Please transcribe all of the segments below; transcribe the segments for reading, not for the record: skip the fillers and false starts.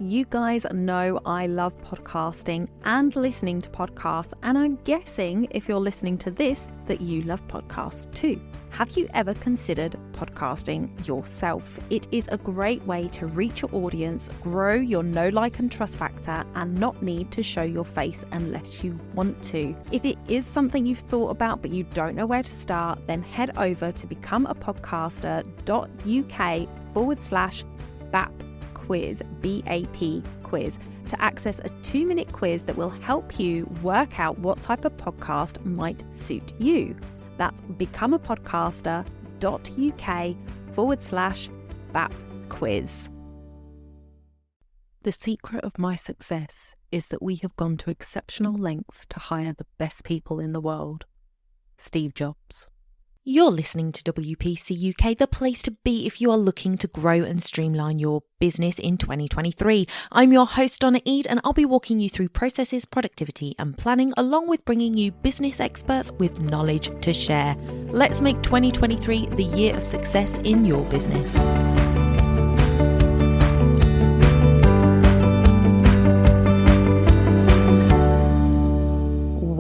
You guys know I love podcasting and listening to podcasts, and I'm guessing if you're listening to this that you love podcasts too. Have you ever considered podcasting yourself? It is a great way to reach your audience, grow your know, like and trust factor, and not need to show your face unless you want to. If it is something you've thought about but you don't know where to start, then head over to becomeapodcaster.uk/BAP quiz, BAP quiz, to access a 2-minute quiz that will help you work out what type of podcast might suit you. That's becomeapodcaster.uk/BAP quiz. The secret of my success is that we have gone to exceptional lengths to hire the best people in the world. Steve Jobs. You're listening to WPC UK, the place to be if you are looking to grow and streamline your business in 2023. I'm your host, Donna Eade, and I'll be walking you through processes, productivity and planning, along with bringing you business experts with knowledge to share. Let's make 2023 the year of success in your business.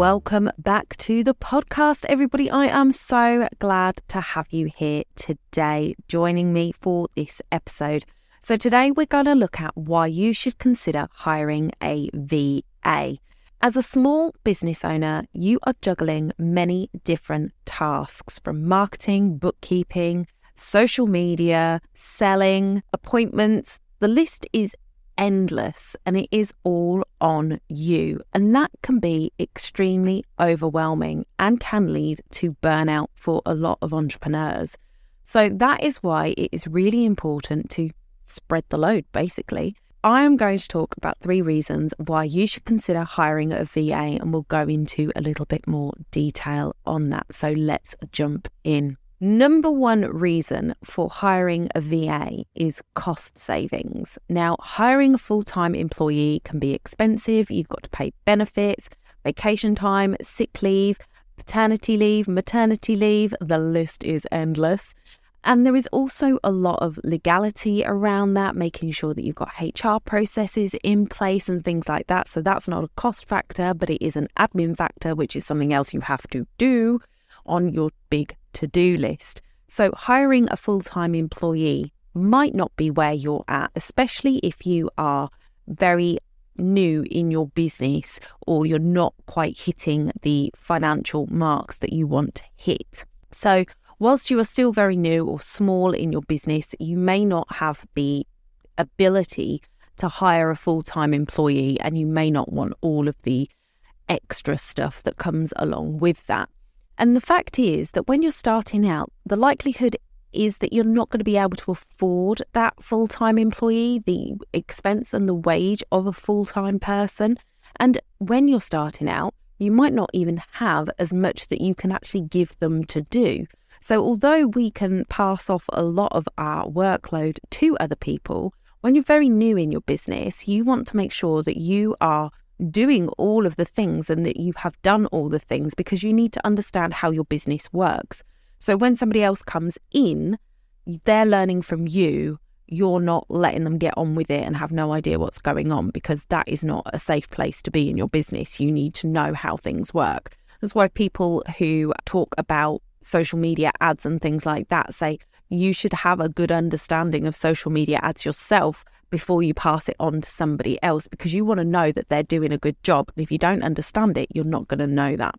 Welcome back to the podcast, everybody. I am so glad to have you here today joining me for this episode. So today we're going to look at why you should consider hiring a VA. As a small business owner, you are juggling many different tasks, from marketing, bookkeeping, social media, selling, appointments. The list is endless, and it is all on you, and that can be extremely overwhelming and can lead to burnout for a lot of entrepreneurs. So that is why it is really important to spread the load. Basically, I am going to talk about 3 reasons why you should consider hiring a VA, and we'll go into a little bit more detail on that. So let's jump in. Number 1 reason for hiring a VA is cost savings. Now, hiring a full-time employee can be expensive. You've got to pay benefits, vacation time, sick leave, paternity leave, maternity leave. The list is endless. And there is also a lot of legality around that, making sure that you've got HR processes in place and things like that. So that's not a cost factor, but it is an admin factor, which is something else you have to do on your big to-do list. So hiring a full-time employee might not be where you're at, especially if you are very new in your business or you're not quite hitting the financial marks that you want to hit. So whilst you are still very new or small in your business, you may not have the ability to hire a full-time employee, and you may not want all of the extra stuff that comes along with that. And the fact is that when you're starting out, the likelihood is that you're not going to be able to afford that full-time employee, the expense and the wage of a full-time person. And when you're starting out, you might not even have as much that you can actually give them to do. So although we can pass off a lot of our workload to other people, when you're very new in your business, you want to make sure that you are doing all of the things and that you have done all the things, because you need to understand how your business works. So when somebody else comes in, they're learning from you. You're not letting them get on with it and have no idea what's going on, because that is not a safe place to be in your business. You need to know how things work. That's why people who talk about social media ads and things like that say you should have a good understanding of social media ads yourself before you pass it on to somebody else, because you want to know that they're doing a good job. And if you don't understand it, you're not going to know that.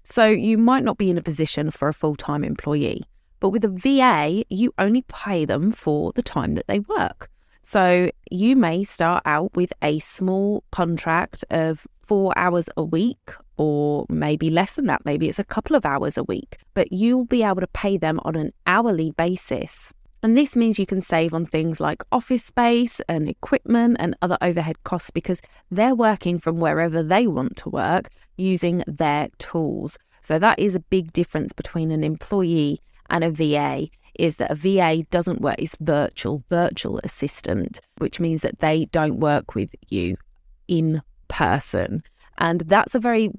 So you might not be in a position for a full-time employee, but with a VA, you only pay them for the time that they work. So you may start out with a small contract of 4 hours a week, or maybe less than that. Maybe it's a couple of hours a week, but you'll be able to pay them on an hourly basis. And this means you can save on things like office space and equipment and other overhead costs, because they're working from wherever they want to work using their tools. So that is a big difference between an employee and a VA, is that a VA doesn't work, it's virtual assistant, which means that they don't work with you in person. And that's a very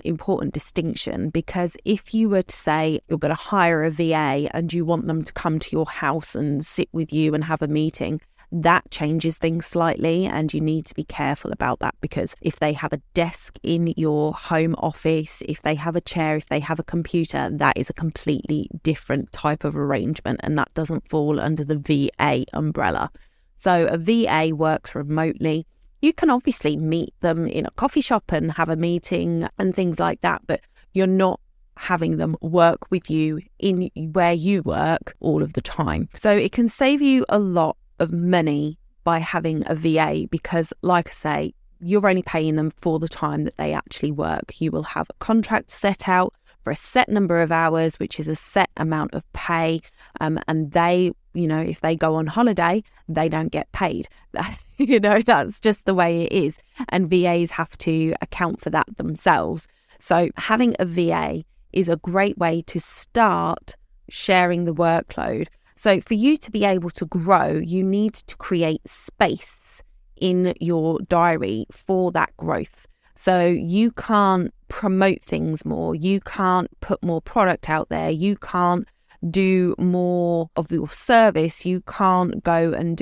important distinction, because if you were to say you're going to hire a VA and you want them to come to your house and sit with you and have a meeting, that changes things slightly, and you need to be careful about that, because if they have a desk in your home office, if they have a chair, if they have a computer, that is a completely different type of arrangement, and that doesn't fall under the VA umbrella. So a VA works remotely. You can obviously meet them in a coffee shop and have a meeting and things like that, but you're not having them work with you in where you work all of the time. So it can save you a lot of money by having a VA, because like I say, you're only paying them for the time that they actually work. You will have a contract set out for a set number of hours, which is a set amount of pay. And they, if they go on holiday, they don't get paid. That's just the way it is. And VAs have to account for that themselves. So having a VA is a great way to start sharing the workload. So for you to be able to grow, you need to create space in your diary for that growth. So you can't promote things more. You can't put more product out there. You can't do more of your service. You can't go and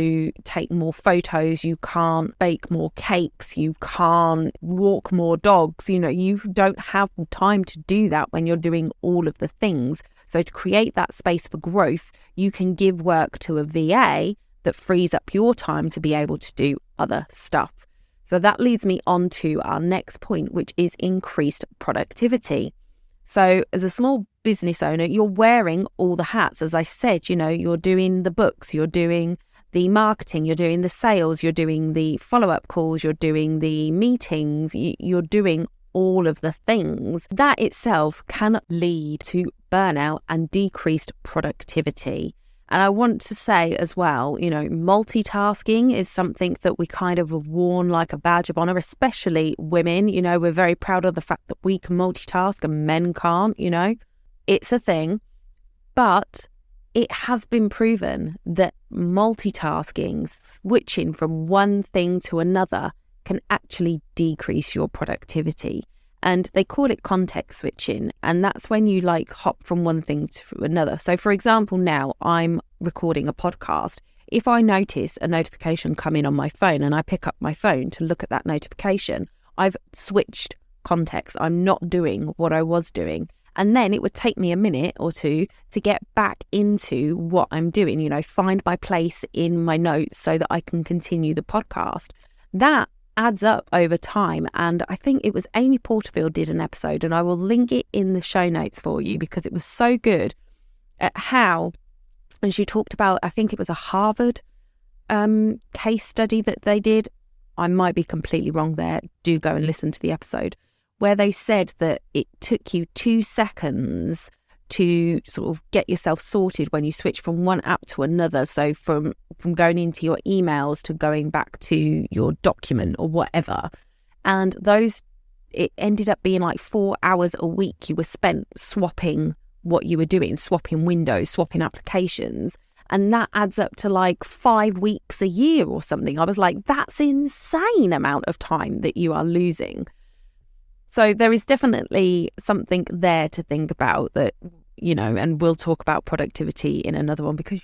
take more photos. You can't bake more cakes. You can't walk more dogs. You don't have time to do that when you're doing all of the things. So to create that space for growth, you can give work to a VA that frees up your time to be able to do other stuff. So that leads me on to our next point, which is increased productivity. So as a small business owner, you're wearing all the hats. As I said, you're doing the books, you're doing the marketing, you're doing the sales, you're doing the follow-up calls, you're doing the meetings, you're doing all of the things. That itself can lead to burnout and decreased productivity. And I want to say as well, multitasking is something that we kind of have worn like a badge of honor, especially women. We're very proud of the fact that we can multitask and men can't, It's a thing. But it has been proven that multitasking, switching from one thing to another, can actually decrease your productivity. And they call it context switching. And that's when you hop from one thing to another. So for example, now I'm recording a podcast. If I notice a notification come in on my phone and I pick up my phone to look at that notification, I've switched context. I'm not doing what I was doing. And then it would take me a minute or two to get back into what I'm doing, find my place in my notes so that I can continue the podcast. That adds up over time. And I think it was Amy Porterfield did an episode, and I will link it in the show notes for you because it was so good at how, and she talked about, I think it was a Harvard case study that they did. I might be completely wrong there. Do go and listen to the episode, where they said that it took you 2 seconds to sort of get yourself sorted when you switch from one app to another. So from going into your emails to going back to your document or whatever. And it ended up being 4 hours a week you were spent swapping what you were doing, swapping windows, swapping applications. And that adds up to 5 weeks a year or something. I was like, that's insane amount of time that you are losing. So there is definitely something there to think about that, and we'll talk about productivity in another one, because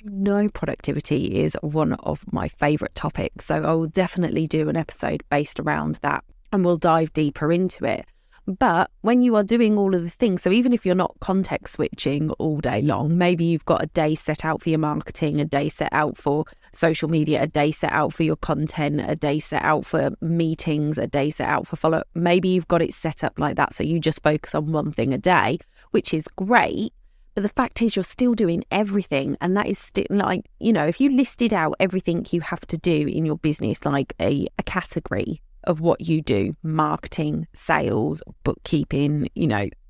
productivity is one of my favourite topics. So I will definitely do an episode based around that and we'll dive deeper into it. But when you are doing all of the things, so even if you're not context switching all day long, maybe you've got a day set out for your marketing, a day set out for social media, a day set out for your content, a day set out for meetings, a day set out for follow-up. Maybe you've got it set up like that, so you just focus on one thing a day, which is great. But the fact is you're still doing everything. And that is still if you listed out everything you have to do in your business, like a category of what you do, marketing, sales, bookkeeping,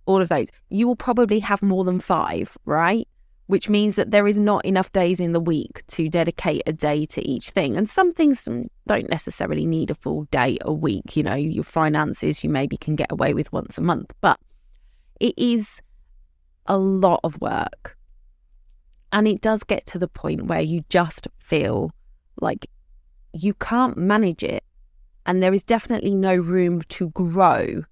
all of those, you will probably have more than 5, right? Which means that there is not enough days in the week to dedicate a day to each thing. And some things don't necessarily need a full day a week. Your finances, you maybe can get away with once a month, but it is a lot of work. And it does get to the point where you just feel like you can't manage it. And there is definitely no room to grow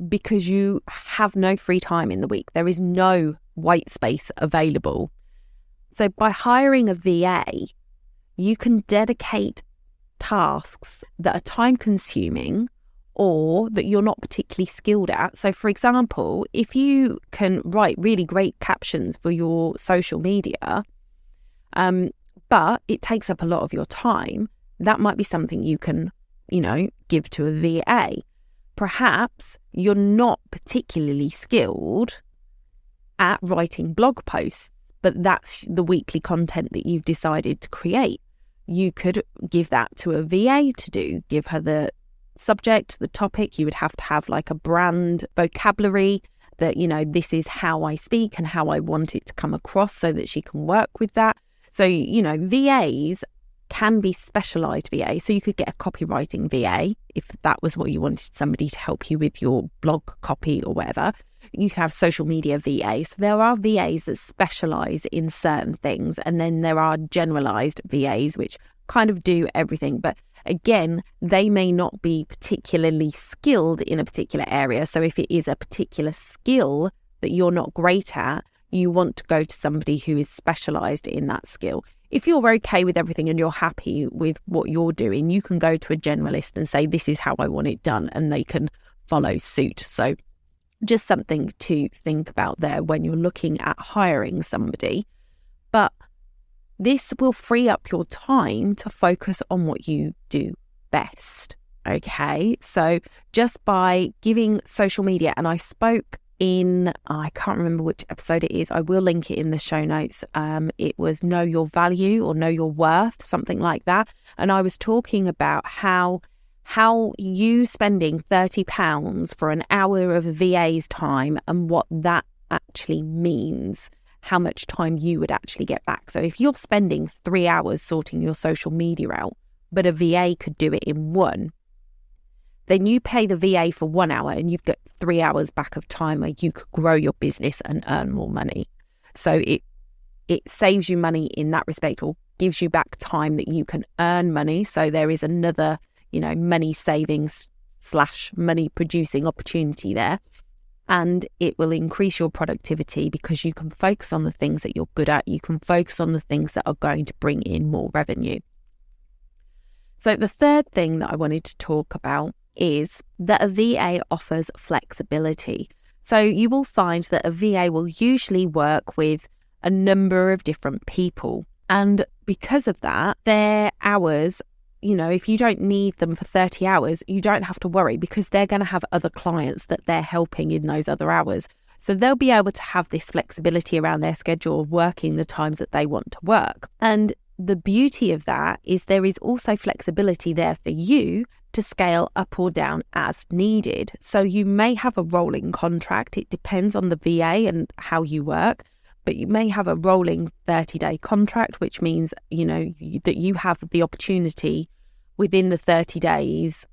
because you have no free time in the week. There is no white space available. So by hiring a VA, you can dedicate tasks that are time consuming or that you're not particularly skilled at. So for example, if you can write really great captions for your social media, but it takes up a lot of your time, that might be something you can, give to a VA. Perhaps you're not particularly skilled at writing blog posts, but that's the weekly content that you've decided to create. You could give that to a VA to do, give her the subject, the topic. You would have to have like a brand vocabulary that, this is how I speak and how I want it to come across so that she can work with that. So, VAs can be specialised VA. So you could get a copywriting VA if that was what you wanted, somebody to help you with your blog copy or whatever. You can have social media VAs. So there are VAs that specialise in certain things, and then there are generalised VAs which kind of do everything. But again, they may not be particularly skilled in a particular area. So if it is a particular skill that you're not great at, you want to go to somebody who is specialised in that skill. If you're okay with everything and you're happy with what you're doing, you can go to a generalist and say, this is how I want it done, and they can follow suit. So just something to think about there when you're looking at hiring somebody. But this will free up your time to focus on what you do best. Okay, so just by giving social media, and I spoke in, I can't remember which episode it is, I will link it in the show notes. It was Know Your Value or Know Your Worth, something like that. And I was talking about how you spending £30 for an hour of a VA's time and what that actually means, how much time you would actually get back. So if you're spending 3 hours sorting your social media out, but a VA could do it in one, then you pay the VA for 1 hour and you've got 3 hours back of time where you could grow your business and earn more money. So it saves you money in that respect, or gives you back time that you can earn money. So there is another, money savings / money producing opportunity there. And it will increase your productivity because you can focus on the things that you're good at. You can focus on the things that are going to bring in more revenue. So the third thing that I wanted to talk about is that a VA offers flexibility. So you will find that a VA will usually work with a number of different people. And because of that, their hours, if you don't need them for 30 hours, you don't have to worry because they're going to have other clients that they're helping in those other hours. So they'll be able to have this flexibility around their schedule of working the times that they want to work. And the beauty of that is there is also flexibility there for you to scale up or down as needed. So you may have a rolling contract. It depends on the VA and how you work, but you may have a rolling 30-day contract, which means, that you have the opportunity within the 30 days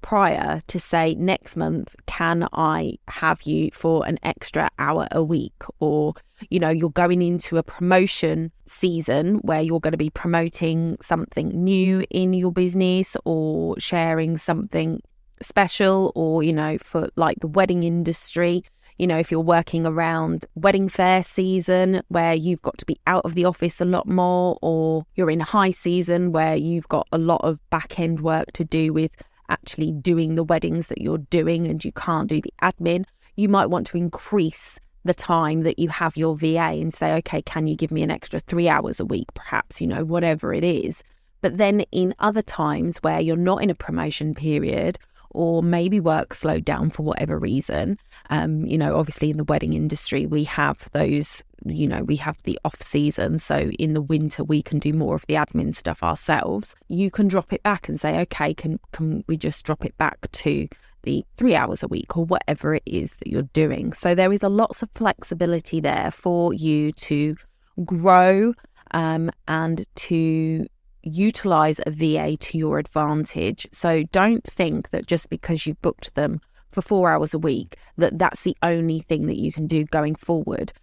prior to say, next month, can I have you for an extra hour a week? Or, you're going into a promotion season where you're going to be promoting something new in your business or sharing something special, or, for like the wedding industry, if you're working around wedding fair season where you've got to be out of the office a lot more, or you're in high season where you've got a lot of back end work to do with actually doing the weddings that you're doing and you can't do the admin, you might want to increase the time that you have your VA and say, okay, can you give me an extra 3 hours a week, perhaps, whatever it is. But then in other times where you're not in a promotion period, or maybe work slowed down for whatever reason, obviously in the wedding industry, we have those, we have the off season. So in the winter, we can do more of the admin stuff ourselves. You can drop it back and say, okay, can we just drop it back to the 3 hours a week or whatever it is that you're doing. So there is a lots of flexibility there for you to grow and to utilize a VA to your advantage. So don't think that just because you've booked them for 4 hours a week, that's the only thing that you can do going forward.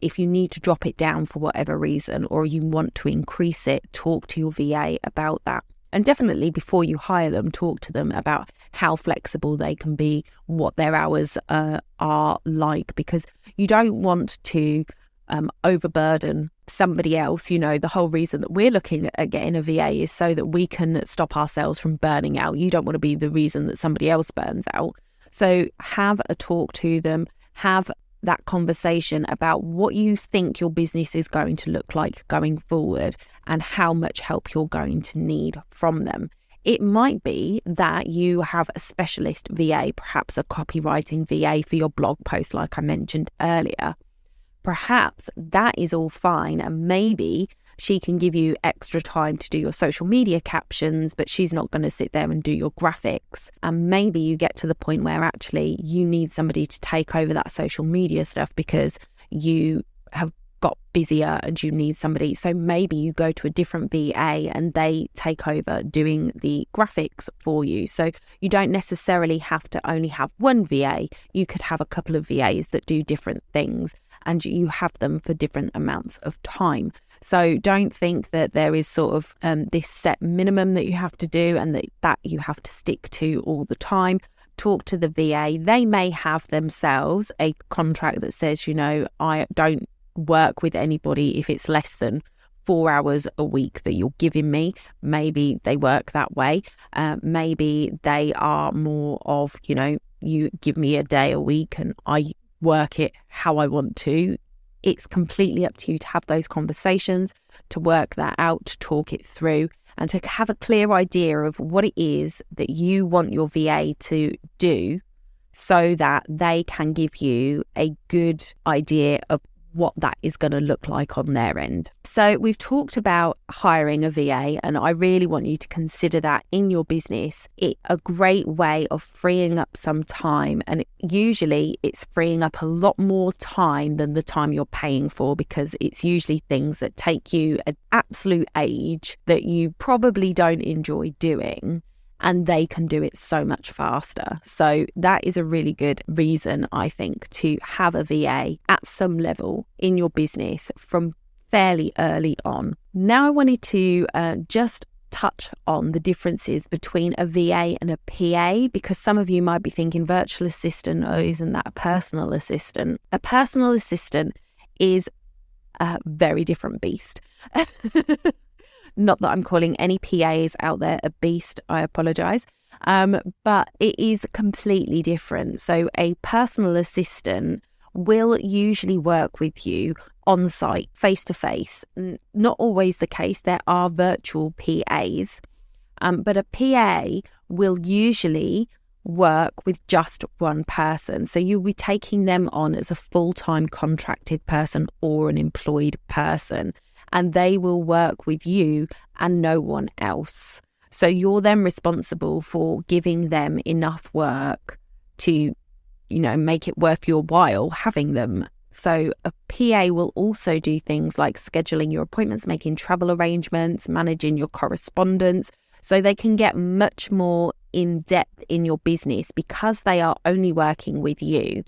If you need to drop it down for whatever reason, or you want to increase it, talk to your VA about that. And definitely before you hire them, talk to them about how flexible they can be, what their hours are like, because you don't want to overburden somebody else. The whole reason that we're looking at getting a VA is so that we can stop ourselves from burning out. You don't want to be the reason that somebody else burns out. So have a talk to them, have that conversation about what you think your business is going to look like going forward and how much help you're going to need from them. It might be that you have a specialist VA, perhaps a copywriting VA for your blog post, like I mentioned earlier. Perhaps that is all fine, and maybe she can give you extra time to do your social media captions, but she's not going to sit there and do your graphics. And maybe you get to the point where actually you need somebody to take over that social media stuff because you have got busier and you need somebody. So maybe you go to a different VA and they take over doing the graphics for you. So you don't necessarily have to only have one VA. You could have a couple of VAs that do different things, and you have them for different amounts of time. So don't think that there is sort of this set minimum that you have to do and that you have to stick to all the time. Talk to the VA. They may have themselves a contract that says, I don't work with anybody if it's less than 4 hours a week that you're giving me. Maybe they work that way. Maybe they are more of, you give me a day a week and I work it how I want to. It's completely up to you to have those conversations, to work that out, to talk it through, and to have a clear idea of what it is that you want your VA to do so that they can give you a good idea of what that is going to look like on their end. So we've talked about hiring a VA, and I really want you to consider that in your business. It's a great way of freeing up some time, and usually it's freeing up a lot more time than the time you're paying for, because it's usually things that take you an absolute age that you probably don't enjoy doing, and they can do it so much faster. So that is a really good reason, I think, to have a VA at some level in your business from fairly early on. Now I wanted to just touch on the differences between a VA and a PA, because some of you might be thinking virtual assistant, oh, isn't that a personal assistant? A personal assistant is a very different beast. Not that I'm calling any PAs out there a beast, I apologise. But it is completely different. So a personal assistant will usually work with you on site, face to face. Not always the case. There are virtual PAs, but a PA will usually work with just one person. So you'll be taking them on as a full-time contracted person or an employed person, and they will work with you and no one else. So you're then responsible for giving them enough work to, make it worth your while having them. So a PA will also do things like scheduling your appointments, making travel arrangements, managing your correspondence, so they can get much more in depth in your business because they are only working with you,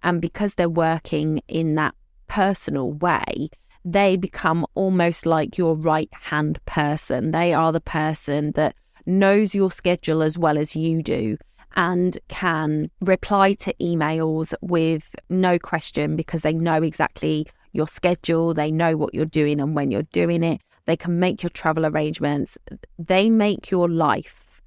and because they're working in that personal way, they become almost like your right-hand person. They are the person that knows your schedule as well as you do and can reply to emails with no question because they know exactly your schedule. They know what you're doing and when you're doing it. They can make your travel arrangements. They make your life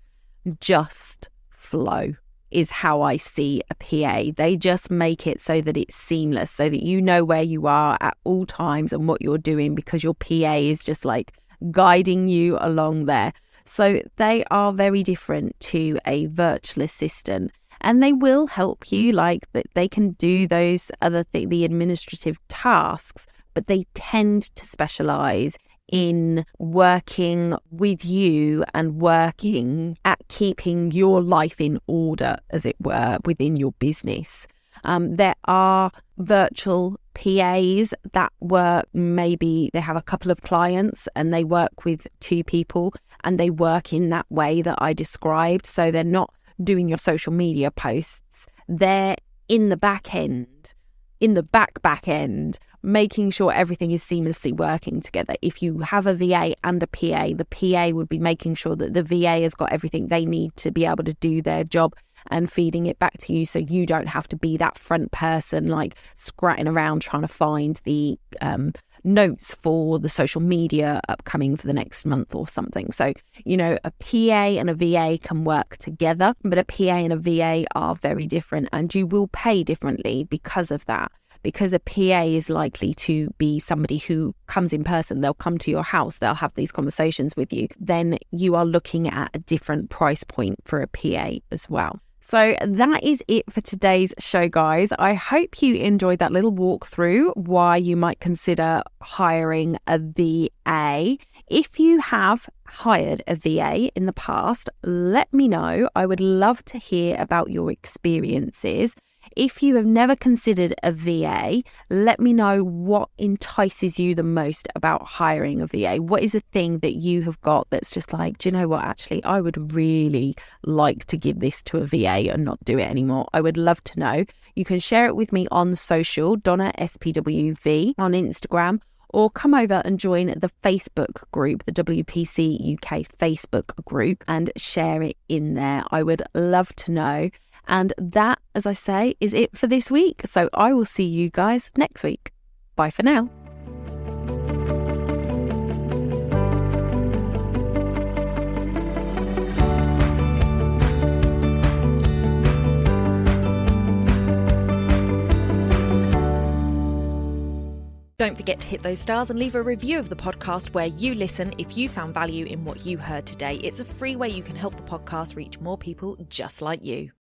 just flow, is how I see a PA. They just make it so that it's seamless, so that you know where you are at all times and what you're doing, because your PA is just like guiding you along there. So they are very different to a virtual assistant, and they will help you, like that they can do those other the administrative tasks, but they tend to specialize in working with you and working at keeping your life in order, as it were, within your business. There are virtual PAs that work, maybe they have a couple of clients and they work with 2 people and they work in that way that I described. So they're not doing your social media posts. They're in the back end, in the back end, making sure everything is seamlessly working together. If you have a VA and a PA, the PA would be making sure that the VA has got everything they need to be able to do their job, and feeding it back to you, so you don't have to be that front person like scratching around trying to find the notes for the social media upcoming for the next month or something. So, a PA and a VA can work together, but a PA and a VA are very different, and you will pay differently because of that. Because a PA is likely to be somebody who comes in person, they'll come to your house, they'll have these conversations with you, then you are looking at a different price point for a PA as well. So that is it for today's show, guys. I hope you enjoyed that little walkthrough why you might consider hiring a VA. If you have hired a VA in the past, let me know. I would love to hear about your experiences. If you have never considered a VA, let me know what entices you the most about hiring a VA. What is the thing that you have got that's just like, do you know what, actually, I would really like to give this to a VA and not do it anymore. I would love to know. You can share it with me on social, Donna SPWV on Instagram, or come over and join the Facebook group, the WPC UK Facebook group, and share it in there. I would love to know. And that, as I say, is it for this week. So I will see you guys next week. Bye for now. Don't forget to hit those stars and leave a review of the podcast where you listen if you found value in what you heard today. It's a free way you can help the podcast reach more people just like you.